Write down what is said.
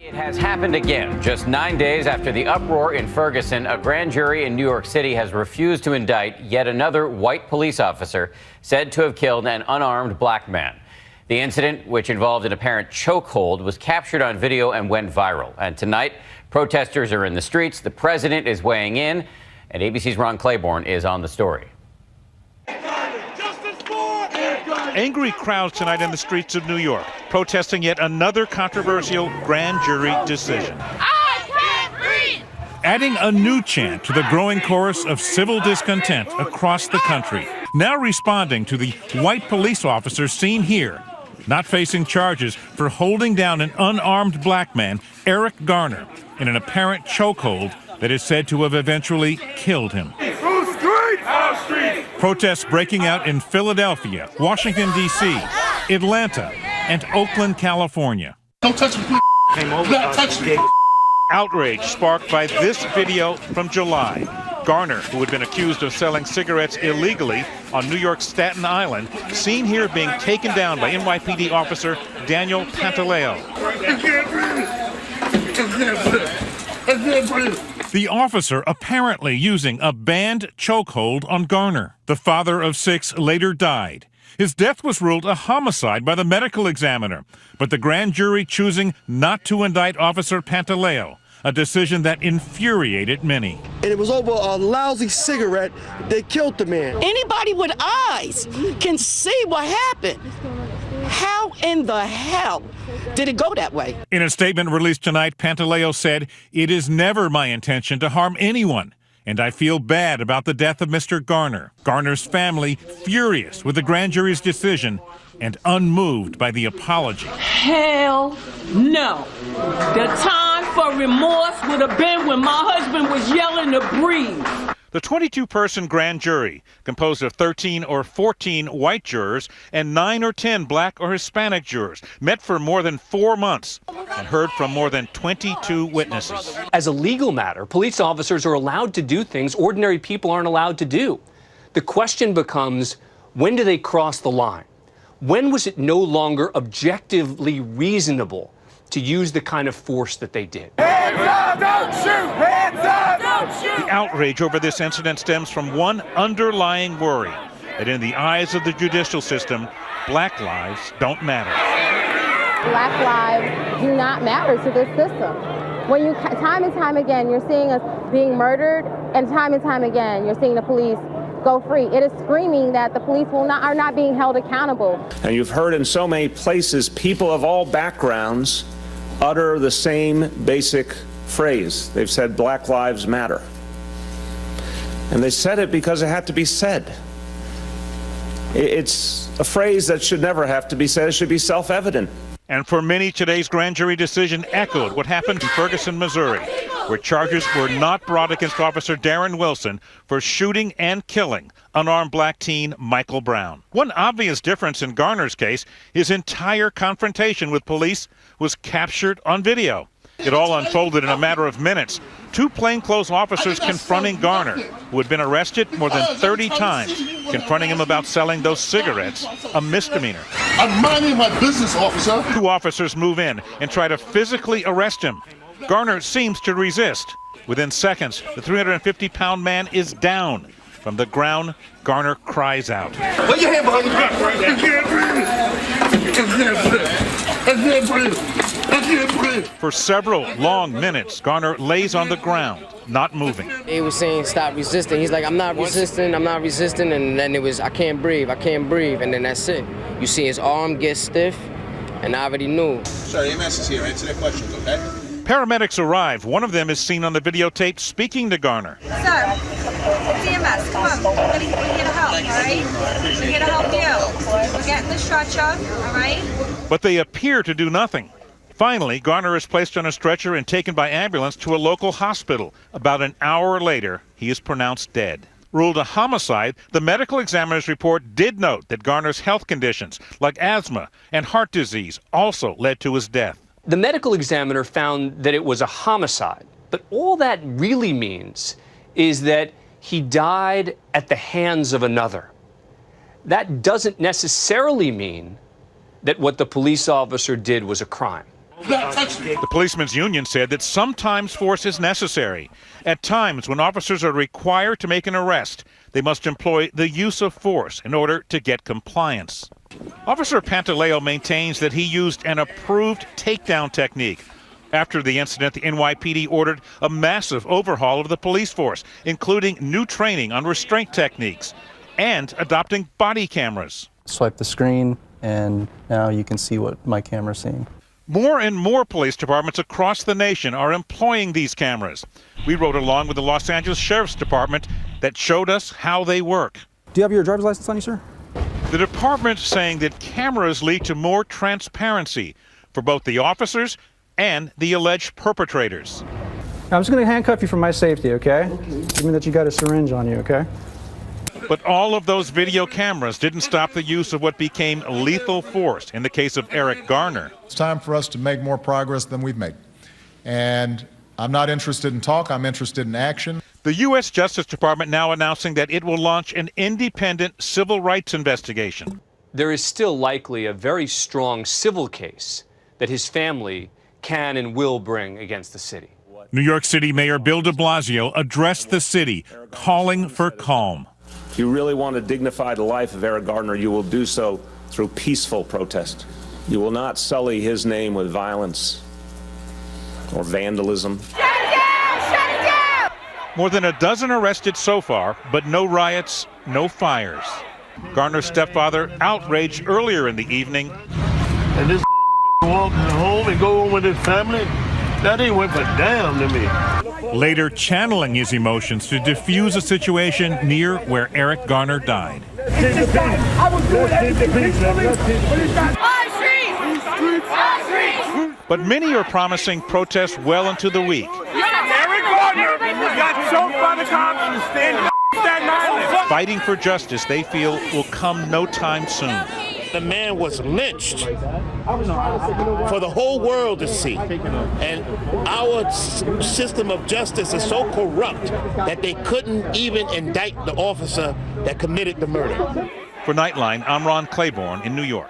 It has happened again. Just 9 days after the uproar in Ferguson, a grand jury in New York City has refused to indict yet another white police officer said to have killed an unarmed black man. The incident, which involved an apparent chokehold, was captured on video and went viral. And tonight, protesters are in the streets. The president is weighing in, and ABC's Ron Claiborne is on the story. Angry crowds tonight in the streets of New York, protesting yet another controversial grand jury decision. I can't breathe! Adding a new chant to the growing chorus of civil discontent across the country. Now responding to the white police officer seen here, not facing charges for holding down an unarmed black man, Eric Garner, in an apparent chokehold that is said to have eventually killed him. Protests breaking out in Philadelphia, Washington, D.C., Atlanta, and Oakland, California. Don't touch me, not touch me. Outrage sparked by this video from July. Garner, who had been accused of selling cigarettes illegally on New York's Staten Island, seen here being taken down by NYPD Officer Daniel Pantaleo. I can't breathe. I can't breathe. The officer apparently using a banned chokehold on Garner. The father of 6 later died. His death was ruled a homicide by the medical examiner, but the grand jury choosing not to indict Officer Pantaleo, a decision that infuriated many. And it was over a lousy cigarette that killed the man. Anybody with eyes can see what happened. How in the hell did it go that way? In a statement released tonight, Pantaleo said, "It is never my intention to harm anyone, and I feel bad about the death of Mr. Garner." Garner's family furious with the grand jury's decision and unmoved by the apology. Hell no. The time for remorse would have been when my husband was yelling to breathe. The 22-person grand jury, composed of 13 or 14 white jurors and 9 or 10 black or Hispanic jurors, met for more than 4 months and heard from more than 22 witnesses. As a legal matter, police officers are allowed to do things ordinary people aren't allowed to do. The question becomes, when do they cross the line? When was it no longer objectively reasonable to use the kind of force that they did? Hands up, don't shoot! Hands up, don't shoot! The outrage over this incident stems from one underlying worry, that in the eyes of the judicial system, black lives don't matter. Black lives do not matter to this system. When you, time and time again, you're seeing us being murdered, and time again, you're seeing the police go free. It is screaming that the police are not being held accountable. And you've heard in so many places people of all backgrounds utter the same basic phrase. They've said Black Lives Matter. And they said it because it had to be said. It's a phrase that should never have to be said. It should be self-evident. And for many, today's grand jury decision echoed what happened in Ferguson, Missouri, where charges were not brought against Officer Darren Wilson for shooting and killing unarmed black teen Michael Brown. One obvious difference in Garner's case, his entire confrontation with police was captured on video. It all unfolded in a matter of minutes. 2 plainclothes officers confronting Garner, who had been arrested more than 30 times, confronting him about selling those cigarettes, a misdemeanor. I'm minding my business, officer. 2 officers move in and try to physically arrest him. Garner seems to resist. Within seconds, the 350-pound man is down. From the ground, Garner cries out. Put your hand behind your back. I can't breathe. I can't breathe. I can't breathe. I can't breathe. For several long minutes, Garner lays on the ground, not moving. He was saying stop resisting. He's like, I'm not resisting, and then it was, I can't breathe, and then that's it. You see his arm get stiff, and I already knew. Sorry, EMS is here. Answer their questions, okay? Paramedics arrive. One of them is seen on the videotape speaking to Garner. Sir, it's EMS. Come on. We're here to help, all right? We're here to help you. We're getting the stretcher, all right? But they appear to do nothing. Finally, Garner is placed on a stretcher and taken by ambulance to a local hospital. About an hour later, he is pronounced dead. Ruled a homicide, the medical examiner's report did note that Garner's health conditions, like asthma and heart disease, also led to his death. The medical examiner found that it was a homicide, but all that really means is that he died at the hands of another. That doesn't necessarily mean that what the police officer did was a crime. The policemen's union said that sometimes force is necessary. At times, when officers are required to make an arrest, they must employ the use of force in order to get compliance. Officer Pantaleo maintains that he used an approved takedown technique. After the incident, the NYPD ordered a massive overhaul of the police force, including new training on restraint techniques and adopting body cameras. Swipe the screen, and now you can see what my camera's seeing. More and more police departments across the nation are employing these cameras. We rode along with the Los Angeles Sheriff's Department that showed us how they work. Do you have your driver's license on you, sir? The department's saying that cameras lead to more transparency for both the officers and the alleged perpetrators. Now, I'm just going to handcuff you for my safety, okay? Give me that you got a syringe on you, okay? But all of those video cameras didn't stop the use of what became lethal force in the case of Eric Garner. It's time for us to make more progress than we've made. And I'm not interested in talk, I'm interested in action. The U.S. Justice Department now announcing that it will launch an independent civil rights investigation. There is still likely a very strong civil case that his family can and will bring against the city. New York City Mayor Bill de Blasio addressed the city, calling for calm. If you really want to dignify the life of Eric Garner, you will do so through peaceful protest. You will not sully his name with violence or vandalism. Shut it down! Shut it down! More than a dozen arrested so far, but no riots, no fires. Garner's stepfather outraged earlier in the evening. And this walking home and go home with his family, that ain't worth a damn to me. Later channeling his emotions to defuse a situation near where Eric Garner died. But many are promising protests well into the week. Eric Garner got choked by the cops in Staten Island. Fighting for justice they feel will come no time soon. The man was lynched for the whole world to see. And our system of justice is so corrupt that they couldn't even indict the officer that committed the murder. For Nightline, I'm Ron Claiborne in New York.